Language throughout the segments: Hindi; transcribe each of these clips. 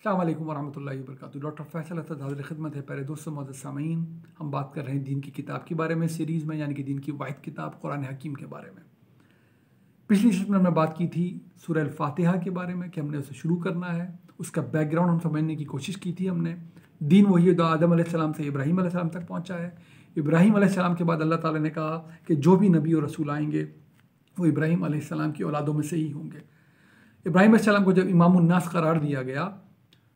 अस्सलाम वालेकुम वरहमतुल्लाहि वबरकातुहू। डॉक्टर फैसल असद हाज़िर खिदमत है। प्यारे दोस्तों, मोअज़्ज़ज़ सामीन, हम बात कर रहे हैं दीन की किताब के बारे में सीरीज़ में, यानी कि दीन की वाहिद किताब कुरान हकीम के बारे में। पिछली सेशन में हमने बात की थी सूरह अल-फातिहा के बारे में कि हमने उसे शुरू करना है, उसका बैकग्राउंड हम समझने की कोशिश की थी हमने। दीन वही है जो आदम अलैहिस्सलाम से इब्राहीम अलैहिस्सलाम तक पहुँचा है। इब्राहीम अलैहिस्सलाम के बाद अल्लाह ताला ने कहा कि जो भी नबी और रसूल आएंगे वो इब्राहीम अलैहिस्सलाम की औलादों में से ही होंगे। इब्राहीम अलैहिस्सलाम को जब इमामुन नास करार दिया गया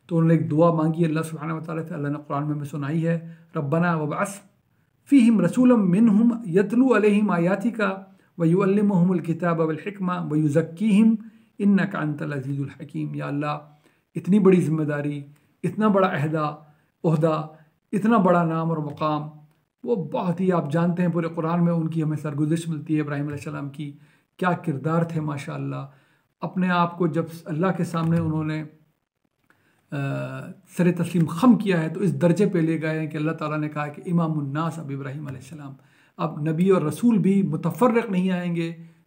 तो उन्होंने एक दुआ मांगी अल्लाह सुब्हानहू व तआला से। अल्लाह ने कुरान में हमें सुनाई है, रब्बना वबअस फ़ीहिम रसूलन मिनहुम यतलू अलैहिम आयातिका व युअल्लिमुहुमुल किताब वल हिकमा व युज़क्कीहिम इन्नका अंतल अज़ीज़ुल हकीम। या अल्लाह, इतनी बड़ी जिम्मेदारी, इतना बड़ा ओहदा, इतना बड़ा नाम और मकाम, वो बहुत ही, आप जानते हैं पूरे कुरान में उनकी हमें सरगुज़िश मिलती है। इब्राहीम अलैहिस्सलाम की क्या किरदार थे माशाअल्लाह। अपने आप को जब अल्लाह के सामने उन्होंने सर तस्लीम खम किया है तो इस दर्जे पे ले गए हैं कि अल्लाह ताला ने कहा कि इमामुन्नास अब इब्राहीम अलैहिस्सलाम, अब नबी और रसूल भी मुतफर्रिक नहीं आएंगे,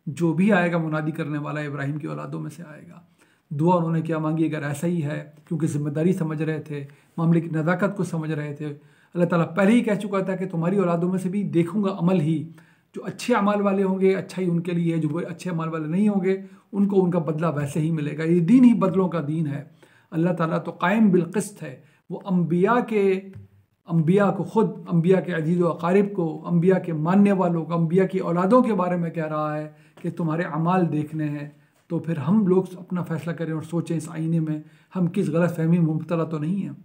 जो भी आएगा मुनादी करने वाला इब्राहीम की औलादों में से आएगा। दुआ उन्होंने क्या मांगी? अगर ऐसा ही है, क्योंकि जिम्मेदारी समझ रहे थे, मामले की नज़ाकत को समझ रहे थे, अल्लाह ताला पहले ही कह चुका था कि तुम्हारी औलादों में से भी देखूंगा अमल ही, जो अच्छे अमाल वाले होंगे अच्छा ही उनके लिए है, जो अच्छे अमाल वाले नहीं होंगे उनको उनका बदला वैसे ही मिलेगा। ये दीन ही बदलों का दीन है। अल्लाह ताला तो कायम बिलक़िस्त है। वो अम्बिया को ख़ुद, अम्बिया के अजीज़ व अक़ारिब को, अम्बिया के मानने वालों को, अम्बिया की औलादों के बारे में कह रहा है कि तुम्हारे अमाल देखने हैं। तो फिर हम लोग अपना फ़ैसला करें और सोचें इस आईने में हम किस गलत फहमी में मुब्तला तो नहीं हैं।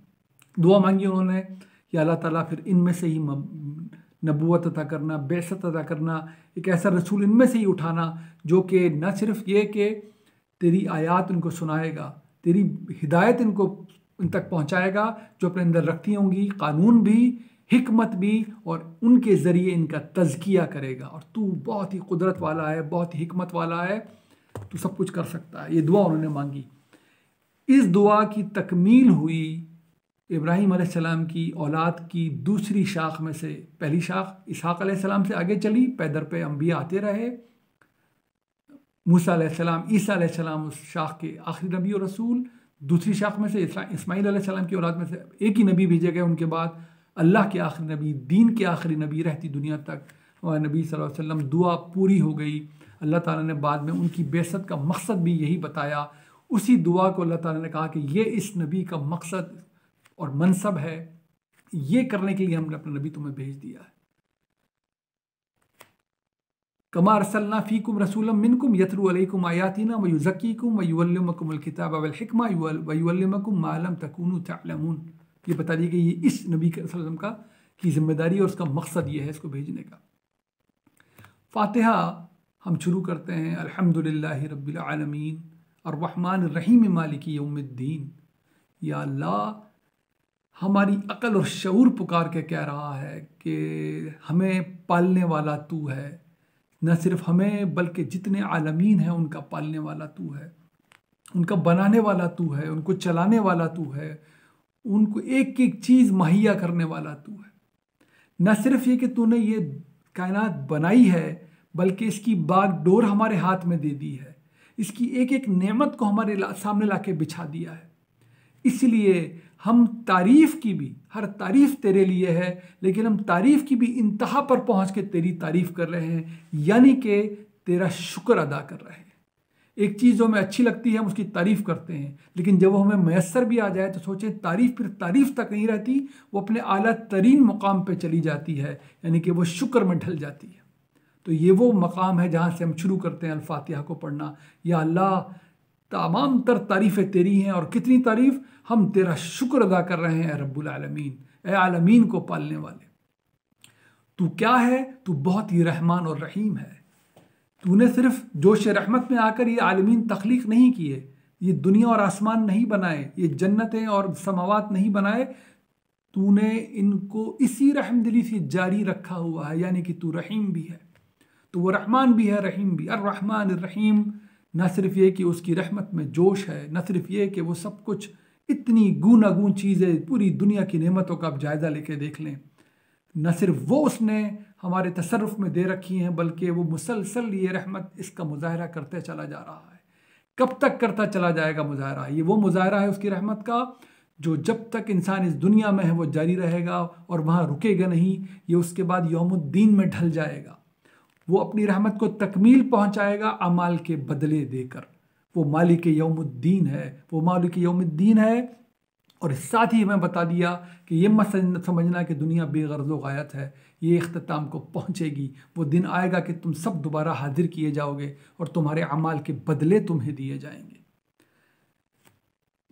दुआ मांगी उन्होंने कि अल्लाह ताला फिर इनमें से ही नबूवत अता करना, बेअसत अता करना, एक ऐसा रसूल इनमें से ही उठाना जो कि न सिर्फ ये कि तेरी आयात उनको सुनाएगा, तेरी हिदायत इन तक पहुँचाएगा जो अपने अंदर रखती होंगी, कानून भी, हिकमत भी, और उनके ज़रिए इनका तज़किया करेगा। और तू बहुत ही कुदरत वाला है, बहुत ही हिकमत वाला है, तू सब कुछ कर सकता है। ये दुआ उन्होंने मांगी। इस दुआ की तकमील हुई इब्राहीम अलैहिस्सलाम की औलाद की दूसरी शाख में से। पहली शाख इसहाक़ अलैहिस्सलाम से आगे चली, पैदर पे अंबिया आते रहे, मूसा अलैहिस्सलाम, ईसा अलैहिस्सलाम उस शाख के आखिरी नबी और रसूल। दूसरी शाख में से इस्माईल अलैहिस्सलाम की औलाद में से एक ही नबी भेजे गए, उनके बाद अल्लाह के आखिरी नबी, दीन के आखिरी नबी, रहती दुनिया तक हमारे नबी सल्लल्लाहु अलैहि वसल्लम। दुआ पूरी हो गई। अल्लाह ताला ने बाद में उनकी बेअसत का मकसद भी यही बताया। उसी दुआ को अल्लाह ताला ने कहा कि ये इस नबी का मकसद और मनसब है, ये करने के लिए हमने अपना नबी तुम्हें भेज दिया है। कमा अरसलना फ़ीकुम रसूलन मिनकुम यतलू अलैकुम आयातिना व युज़क्कीकुम व युअल्लिमुकुमुल किताब वल हिकमा व युअल्लिमुकुम मा लम तकूनू तअलमून। ये बता दिया कि ये इस नबी के वसल्लम का की जिम्मेदारी और उसका मकसद ये है इसको भेजने का। फातिहा हम शुरू करते हैं, अल्हम्दुलिल्लाहि रब्बिल आलमीन अर्रहमानिर रहीम मालिकी यौमिद्दीन। या अल्लाह, हमारी अकल और शऊर पुकार के कह रहा है कि हमें पालने वाला तू है। न सिर्फ हमें बल्कि जितने आलमीन हैं उनका पालने वाला तू है, उनका बनाने वाला तू है, उनको चलाने वाला तू है, उनको एक एक चीज़ मुहैया करने वाला तू है। न सिर्फ ये कि तूने ये कायनात बनाई है, बल्कि इसकी बागडोर हमारे हाथ में दे दी है, इसकी एक एक नेमत को हमारे सामने लाके बिछा दिया है। इसलिए हम तारीफ़ की भी, हर तारीफ़ तेरे लिए है, लेकिन हम तारीफ़ की भी इंतहा पर पहुँच के तेरी तारीफ़ कर रहे हैं, यानी कि तेरा शुक्र अदा कर रहे हैं। एक चीज़ जो हमें अच्छी लगती है हम उसकी तारीफ़ करते हैं, लेकिन जब वो हमें मैसर भी आ जाए तो सोचें तारीफ़ फिर तारीफ़ तक नहीं रहती, वो अपने आला तरीन मुकाम पे चली जाती है, यानी कि वो शुक्र में ढल जाती है। तो ये वो मकाम है जहाँ से हम शुरू करते हैं अल-फातिहा को पढ़ना। या अल्लाह, तमाम तर तारीफ़ें तेरी हैं, और कितनी तारीफ़, हम तेरा शुक्र अदा कर रहे हैं रब्बुल आलमीन, ए आलमीन को पालने वाले। तू क्या है? तू बहुत ही रहमान और रहीम है। तूने सिर्फ जोश रहमत में आकर ये आलमीन तख्लीक नहीं किए, ये दुनिया और आसमान नहीं बनाए, ये जन्नतें और समावात नहीं बनाए, तूने इनको इसी रहमदिली से जारी रखा हुआ है, यानी कि तू रहीम भी है। तो वो रहमान भी है, रहीम भी। अर्रहमान रहीम, न सिर्फ ये कि उसकी रहमत में जोश है, न सिर्फ ये कि वो सब कुछ, इतनी गूनागून चीज़ें, पूरी दुनिया की नेमतों का आप जायज़ा लेके देख लें, न सिर्फ वो उसने हमारे तसर्रुफ़ में दे रखी हैं, बल्कि वो मुसलसल ये रहमत इसका मुज़ाहरा करते चला जा रहा है कब तक करता चला जाएगा मुजाहरा? ये वो मुजाहरा है उसकी रहमत का जो जब तक इंसान इस दुनिया में है वो जारी रहेगा और वहाँ रुकेगा नहीं। ये उसके बाद यौमुद्दीन में ढल जाएगा। वो अपनी रहमत को तकमील पहुँचाएगा अमाल के बदले देकर। वो मालिक यौमुद्दीन है, वो मालिक यौमुद्दीन है। और साथ ही हमें बता दिया कि ये मत समझना कि दुनिया बेगर्ज़ो गायत है, ये इख्तिताम को पहुँचेगी। वो दिन आएगा कि तुम सब दोबारा हाजिर किए जाओगे और तुम्हारे अमाल के बदले तुम्हें दिए जाएंगे।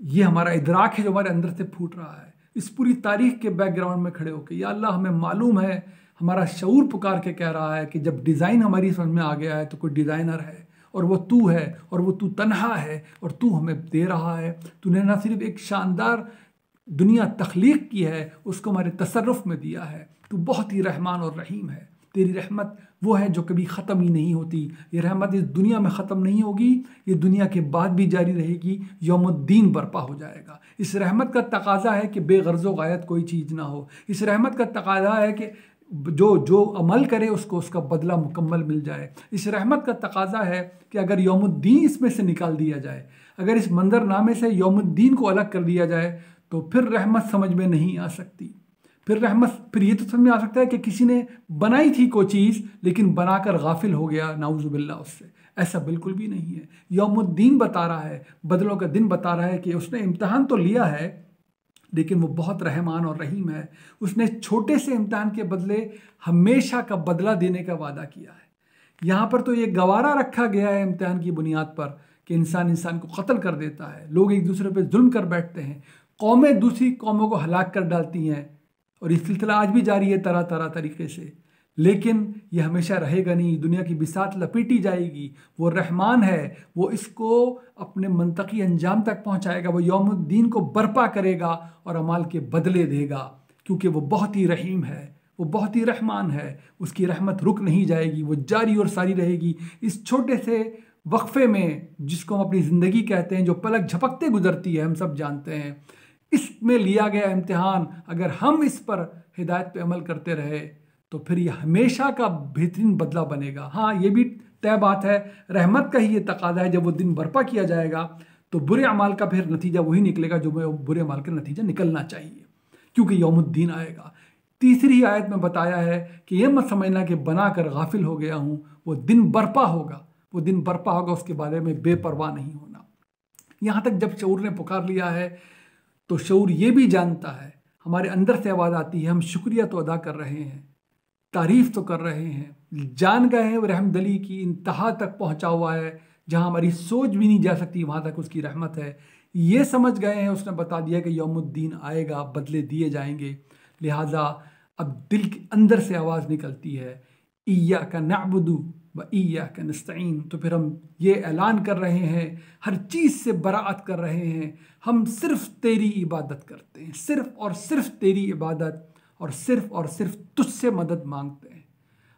ये हमारा इदराक है जो हमारे अंदर से फूट रहा है। इस पूरी तारीख के बैकग्राउंड में खड़े होकर या अल्लाह हमें मालूम है, हमारा शऊर पुकार के कह रहा है कि जब डिज़ाइन हमारी समझ में आ गया है तो कोई डिज़ाइनर है और वो तू है और वो तू तन्हा है और तू हमें दे रहा है। तूने ना सिर्फ एक शानदार दुनिया तख्लीक की है, उसको हमारे तसर्रुफ़ में दिया है। तू बहुत ही रहमान और रहीम है। तेरी रहमत वो है जो कभी ख़त्म ही नहीं होती। ये रहमत इस दुनिया में ख़त्म नहीं होगी, ये दुनिया के बाद भी जारी रहेगी। यौमुद्दीन बर्पा हो जाएगा। इस रहमत का तकाजा है कि बेगर्ज़ो गायत कोई चीज़ ना हो। इस रहमत का तकाजा है कि जो जो अमल करे उसको उसका बदला मुकम्मल मिल जाए। इस रहमत का तकाजा है कि अगर यौमुद्दीन इसमें से निकाल दिया जाए, अगर इस मंजरनामे से यौमुद्दीन को अलग कर दिया जाए तो फिर रहमत समझ में नहीं आ सकती। फिर ये तो समझ में आ सकता है कि किसी ने बनाई थी कोई चीज़ लेकिन बनाकर गाफिल हो गया, नाउज़ुबिल्लाह उससे। ऐसा बिल्कुल भी नहीं है। यौमुद्दीन बता रहा है, बदलों का दिन बता रहा है कि उसने इम्तहान तो लिया है लेकिन वो बहुत रहमान और रहीम है। उसने छोटे से इम्तहान के बदले हमेशा का बदला देने का वादा किया है। यहाँ पर तो ये गवारा रखा गया है इम्तहान की बुनियाद पर कि इंसान इंसान को कत्ल कर देता है, लोग एक दूसरे पर जुल्म कर बैठते हैं, कौमें दूसरी कौमों को हलाक कर डालती हैं और ये सिलसिला आज भी जारी है तरह तरह तरीके से। लेकिन ये हमेशा रहेगा नहीं, दुनिया की बिसात लपेटी जाएगी। वो रहमान है, वो इसको अपने मंतकी अंजाम तक पहुंचाएगा। वो यौमुद्दीन को बर्पा करेगा और अमाल के बदले देगा, क्योंकि वो बहुत ही रहीम है, वो बहुत ही रहमान है। उसकी रहमत रुक नहीं जाएगी, वो जारी और सारी रहेगी। इस छोटे से वक्फे में जिसको हम अपनी ज़िंदगी कहते हैं, जो पलक झपकते गुजरती है, हम सब जानते हैं, इसमें लिया गया इम्तिहान अगर हम इस पर हिदायत पे अमल करते रहे तो फिर ये हमेशा का बेहतरीन बदला बनेगा। हाँ, ये भी तय बात है, रहमत का ही ये तकादा है, जब वो दिन बर्पा किया जाएगा तो बुरे अमाल का फिर नतीजा वही निकलेगा जो बुरे अमाल का नतीजा निकलना चाहिए, क्योंकि यौमुद्दीन आएगा। तीसरी आयत में बताया है कि ये मत समझना कि बनाकर गाफिल हो गया हूँ, वो दिन बर्पा होगा, वो दिन बर्पा होगा, उसके बारे में बेपरवाह नहीं होना। यहाँ तक जब शऊर ने पुकार लिया है तो शऊर ये भी जानता है, हमारे अंदर से आवाज़ आती है, हम शुक्रिया तो अदा कर रहे हैं, तारीफ़ तो कर रहे हैं, जान गए हैं वो रहमदली की इंतहा तक पहुँचा हुआ है, जहाँ हमारी सोच भी नहीं जा सकती वहाँ तक उसकी रहमत है। ये समझ गए हैं, उसने बता दिया कि यौमुद्दीन आएगा, बदले दिए जाएंगे। लिहाजा अब दिल के अंदर से आवाज़ निकलती है, इय्याका नअबुदु व इय्याका नस्तईन। तो फिर हम ये ऐलान कर रहे हैं, हर चीज़ से बराअत कर रहे हैं, हम सिर्फ तेरी इबादत करते हैं, सिर्फ और सिर्फ तेरी इबादत, और सिर्फ तुझसे मदद मांगते हैं।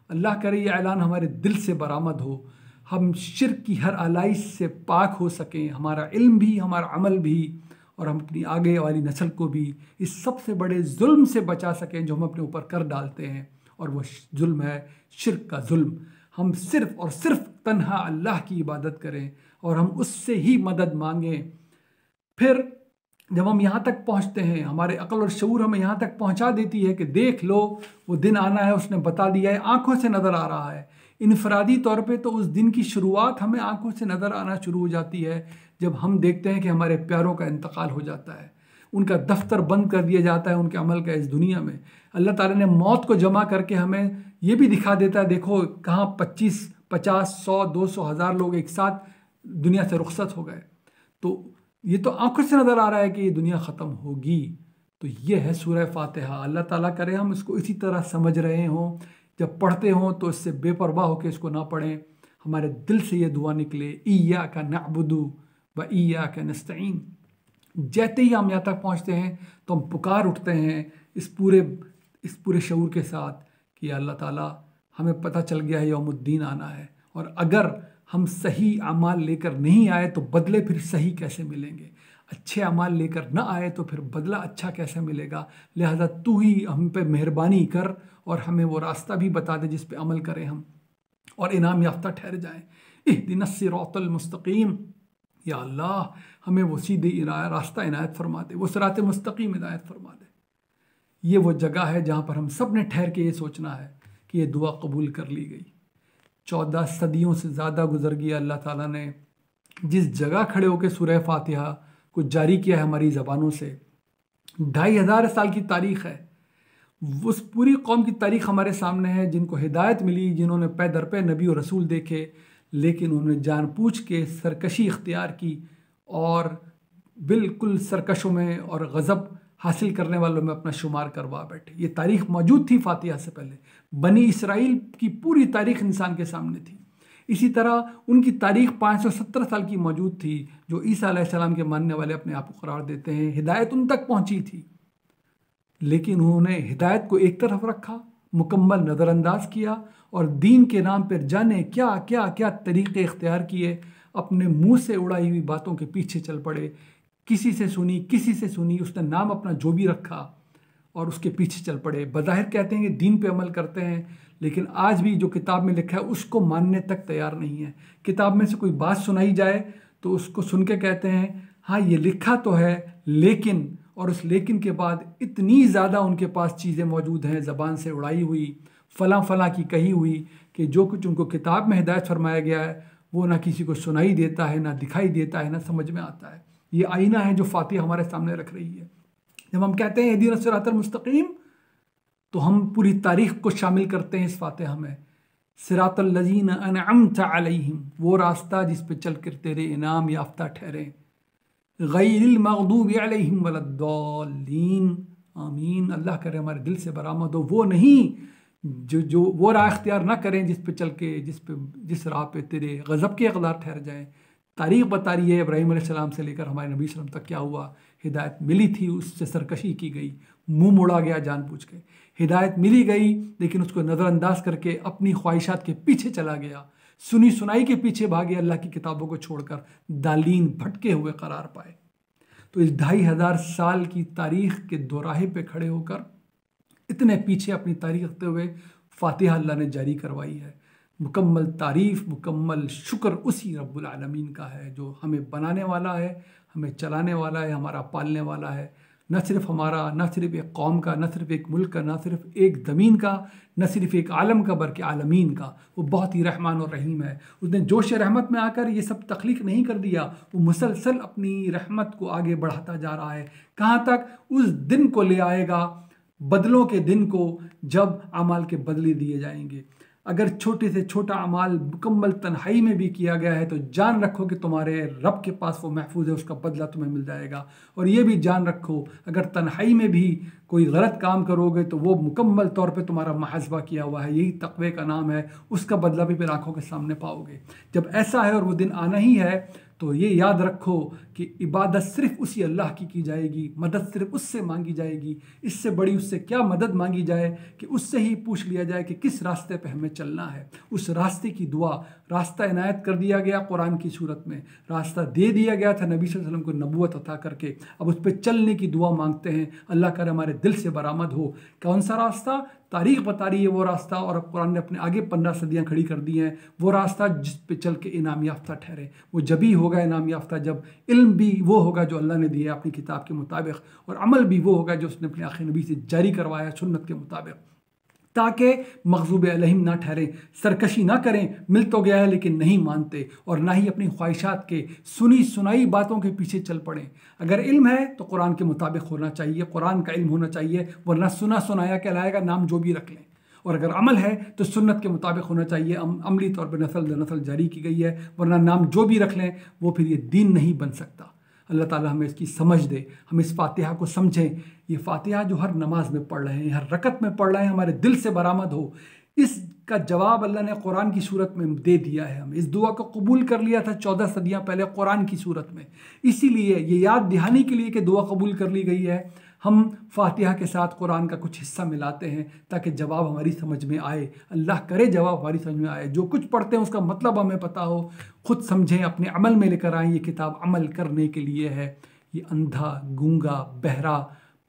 अल्लाह करे ये ऐलान हमारे दिल से बरामद हो, हम शिर्क की हर आलाइश से पाक हो सकें, हमारा इल्म भी, हमारा अमल भी, और हम अपनी आगे वाली नस्ल को भी इस सबसे बड़े जुल्म से बचा सकें जो हम अपने ऊपर कर डालते हैं, और वो जुल्म है शिर्क का जुल्म। हम सिर्फ और सिर्फ तन्हा अल्लाह की इबादत करें और हम उससे ही मदद मांगें। फिर जब हम यहाँ तक पहुँचते हैं, हमारे अक्ल और शऊर हमें यहाँ तक पहुँचा देती है कि देख लो वो दिन आना है, उसने बता दिया है, आँखों से नज़र आ रहा है। इनफरादी तौर पे तो उस दिन की शुरुआत हमें आँखों से नज़र आना शुरू हो जाती है जब हम देखते हैं कि हमारे प्यारों का इंतकाल हो जाता है, उनका दफ्तर बंद कर दिया जाता है उनके अमल का इस दुनिया में। अल्लाह ताला ने मौत को जमा करके हमें ये भी दिखा देता है, देखो कहाँ 25, 50, 100, 200, 1000 लोग एक साथ दुनिया से रुखसत हो गए। तो ये तो आंखों से नज़र आ रहा है कि ये दुनिया ख़त्म होगी। तो ये है सूरह फातिहा। अल्लाह ताला करे हम इसको इसी तरह समझ रहे हों, जब पढ़ते हों तो इससे बेपरवाह होकर इसको ना पढ़ें, हमारे दिल से ये दुआ निकले, इय्याका नअबुदु व इय्याका नस्तईन। जैसे ही हम यहाँ तक पहुँचते हैं तो हम पुकार उठते हैं इस पूरे शऊर के साथ कि अल्लाह ताला हमें पता चल गया है यौमुद्दीन आना है, और अगर हम सही अमाल लेकर नहीं आए तो बदले फिर सही कैसे मिलेंगे, अच्छे अमाल लेकर न आए तो फिर बदला अच्छा कैसे मिलेगा। लिहाजा तू ही हम पे मेहरबानी कर और हमें वो रास्ता भी बता दे जिस पे अमल करें हम और इनाम याफ्ता ठहर जाएं। इहदिनस सिरातल मुस्तकीम, या अल्लाह हमें वो सीधे रास्ता इनायत फरमा दे, वो सिरात मुस्तकीम इनायत फरमा दे। ये वो जगह है जहाँ पर हम सब ने ठहर के ये सोचना है कि ये दुआ कबूल कर ली गई। 14 सदियों से ज़्यादा गुजर गया, अल्लाह ताला ने जिस जगह खड़े होकर सूरह फातिहा को जारी किया है हमारी ज़बानों से, 2500 साल की तारीख़ है। उस पूरी कौम की तारीख़ हमारे सामने है, जिनको हिदायत मिली, जिन्होंने पे दर पे नबी और रसूल देखे, लेकिन उन्होंने जानबूझ के सरकशी इख्तियार की और बिल्कुल सरकशों में और गज़ब हासिल करने वालों में अपना शुमार करवा बैठे। ये तारीख़ मौजूद थी फातिहा से पहले, बनी इसराइल की पूरी तारीख़ इंसान के सामने थी। इसी तरह उनकी तारीख़ 570 साल की मौजूद थी, जो ईसा अलैहिस्सलाम के मानने वाले अपने आप को करार देते हैं। हिदायत उन तक पहुँची थी, लेकिन उन्होंने हिदायत को एक तरफ रखा, मुकम्मल नज़रअंदाज किया और दीन के नाम पर जाने क्या क्या क्या तरीक़े इख्तियार किए, अपने मुंह से उड़ाई हुई बातों के पीछे चल पड़े। किसी से सुनी, उसने नाम अपना जो भी रखा और उसके पीछे चल पड़े। बज़ाहिर कहते हैं कि दीन पे अमल करते हैं, लेकिन आज भी जो किताब में लिखा है उसको मानने तक तैयार नहीं है। किताब में से कोई बात सुनाई जाए तो उसको सुन के कहते हैं हाँ ये लिखा तो है, लेकिन, और उस लेकिन के बाद इतनी ज़्यादा उनके पास चीज़ें मौजूद हैं ज़बान से उड़ाई हुई, फलां की कही हुई, कि जो कुछ उनको किताब में हिदायत फरमाया गया है वो ना किसी को सुनाई देता है, ना दिखाई देता है, ना समझ में आता है। ये आईना है जो फातिहा हमारे सामने रख रही है। जब हम कहते हैं इहदिना सिरातल मुस्तकीम, तो हम पूरी तारीख़ को शामिल करते हैं इस फातिहा में। सिरातल लज़ीना अनअमता अलैहिम, वो रास्ता जिस पे चल कर तेरे इनाम याफ्ता ठहरे। गैरिल मग़दूबि अलैहिम वलद्दालीन, आमीन। अल्लाह करे हमारे दिल से बरामद हो, वो नहीं जो वो राह इख्तियार ना करें जिस पे चल के जिस राह पे तेरे गज़ब के अक़दार ठहर जाएँ। तारीख़ बता रही है इब्राहीम अलैहिस्सलाम से लेकर हमारे नबी सल्लल्लाहु अलैहि वसल्लम तक क्या हुआ। हिदायत मिली थी, उससे सरकशी की गई, मुंह मोड़ा गया जानबूझ के। हिदायत मिली गई, लेकिन उसको नज़रअंदाज करके अपनी ख्वाहिशात के पीछे चला गया, सुनी सुनाई के पीछे भागे, अल्लाह की किताबों को छोड़कर दालीन भटके हुए करार पाए। तो इस 2500 साल की तारीख़ के दोराहे पे खड़े होकर इतने पीछे अपनी तारीख़ रखते हुए फातिहा अल्लाह ने जारी करवाई है। मुकम्मल तारीफ़, मुकम्मल शुक्र उसी रब्बुल आलमीन का है जो हमें बनाने वाला है, हमें चलाने वाला है, हमारा पालने वाला है। न सिर्फ हमारा, न सिर्फ एक कौम का, न सिर्फ एक मुल्क का, न सिर्फ एक ज़मीन का, न सिर्फ एक आलम का, बल्कि आलमीन का। वो बहुत ही रहमान और रहीम है। उसने जोश रहमत में आकर ये सब तख्लीक नहीं कर दिया, वो मुसलसल अपनी रहमत को आगे बढ़ाता जा रहा है। कहाँ तक? उस दिन को ले आएगा, बदलों के दिन को, जब अमाल के बदले दिए जाएंगे। अगर छोटे से छोटा अमाल मुकम्मल तन्हाई में भी किया गया है तो जान रखो कि तुम्हारे रब के पास वो महफूज है, उसका बदला तुम्हें मिल जाएगा। और ये भी जान रखो अगर तन्हाई में भी कोई गलत काम करोगे तो वो मुकम्मल तौर पे तुम्हारा मुहासबा किया हुआ है, यही तक़वे का नाम है, उसका बदला भी फिर आँखों के सामने पाओगे। जब ऐसा है और वो दिन आना ही है, तो ये याद रखो कि इबादत सिर्फ उसी अल्लाह की जाएगी, मदद सिर्फ उससे मांगी जाएगी। इससे बड़ी उससे क्या मदद मांगी जाए कि उससे ही पूछ लिया जाए कि किस रास्ते पे हमें चलना है। उस रास्ते की दुआ, रास्ता इनायत कर दिया गया कुरान की सूरत में, रास्ता दे दिया गया था नबी सल्लल्लाहु अलैहि वसल्लम को नबूवत अता करके। अब उस पर चलने की दुआ मांगते हैं, अल्लाह करे हमारे दिल से बरामद हो। कौन सा रास्ता? तारीख़ बता रही है वो रास्ता, और अब कुरान ने अपने आगे 15 सदियाँ खड़ी कर दी हैं। वो रास्ता जिस पे चल के इनाम याफ्ता ठहरे, वो जब ही होगा इनाम याफ्ता जब इल्म भी वो होगा जो अल्लाह ने दिया अपनी किताब के मुताबिक, और अमल भी वो होगा जो उसने अपने आखिरी नबी से जारी करवाया सुन्नत के मुताबिक, ताकि मग़ज़ूब अलैहिम ना ठहरें, सरकशी ना करें। मिल तो गया है लेकिन नहीं मानते, और ना ही अपनी ख्वाहिशात के सुनी सुनाई बातों के पीछे चल पड़ें। अगर इल्म है तो कुरान के मुताबिक होना चाहिए, कुरान का इल्म होना चाहिए, वरना सुना सुनाया कहलाएगा, नाम जो भी रख लें। और अगर अमल है तो सुन्नत के मुताबिक होना चाहिए, अमली तौर पर नस्ल दर नस्ल जारी की गई है, वरना नाम जो भी रख लें वो फिर ये दीन नहीं बन सकता। अल्लाह ताला हमें इसकी समझ दे, हम इस फातिहा को समझें। ये फातिहा जो हर नमाज में पढ़ रहे हैं, हर रकत में पढ़ रहे हैं, हमारे दिल से बरामद हो। इसका जवाब अल्लाह ने कुरान की सूरत में दे दिया है। हम इस दुआ को कबूल कर लिया था 14 सदियाँ पहले कुरान की सूरत में। इसीलिए ये याद दिहानी के लिए कि दुआ कबूल कर ली गई है, हम फातिहा के साथ कुरान का कुछ हिस्सा मिलाते हैं ताकि जवाब हमारी समझ में आए। अल्लाह करे जवाब हमारी समझ में आए, जो कुछ पढ़ते हैं उसका मतलब हमें पता हो, खुद समझें, अपने अमल में लेकर आएँ। ये किताब अमल करने के लिए है। ये अंधा, गूंगा, बहरा,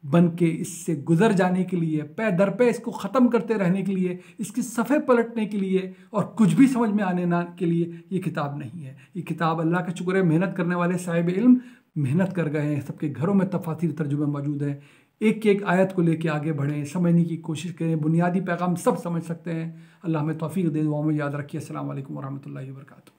बन के इससे गुजर जाने के लिए, पै दर पे इसको ख़त्म करते रहने के लिए, इसके सफ़े पलटने के लिए और कुछ भी समझ में आने ना के लिए ये किताब नहीं है। ये किताब, अल्लाह का शुक्र है, मेहनत करने वाले साहिब इल्म मेहनत कर गए हैं, सबके घरों में तफासिर तर्जुमे मौजूद हैं। एक एक आयत को लेके आगे बढ़ें, समझने की कोशिश करें, बुनियादी पैगाम सब समझ सकते हैं। अल्लाह हमें तौफीक दे। दुआ में याद रखिए। अस्सलाम वालेकुम वरहमतुल्लाहि वबरकातुहू।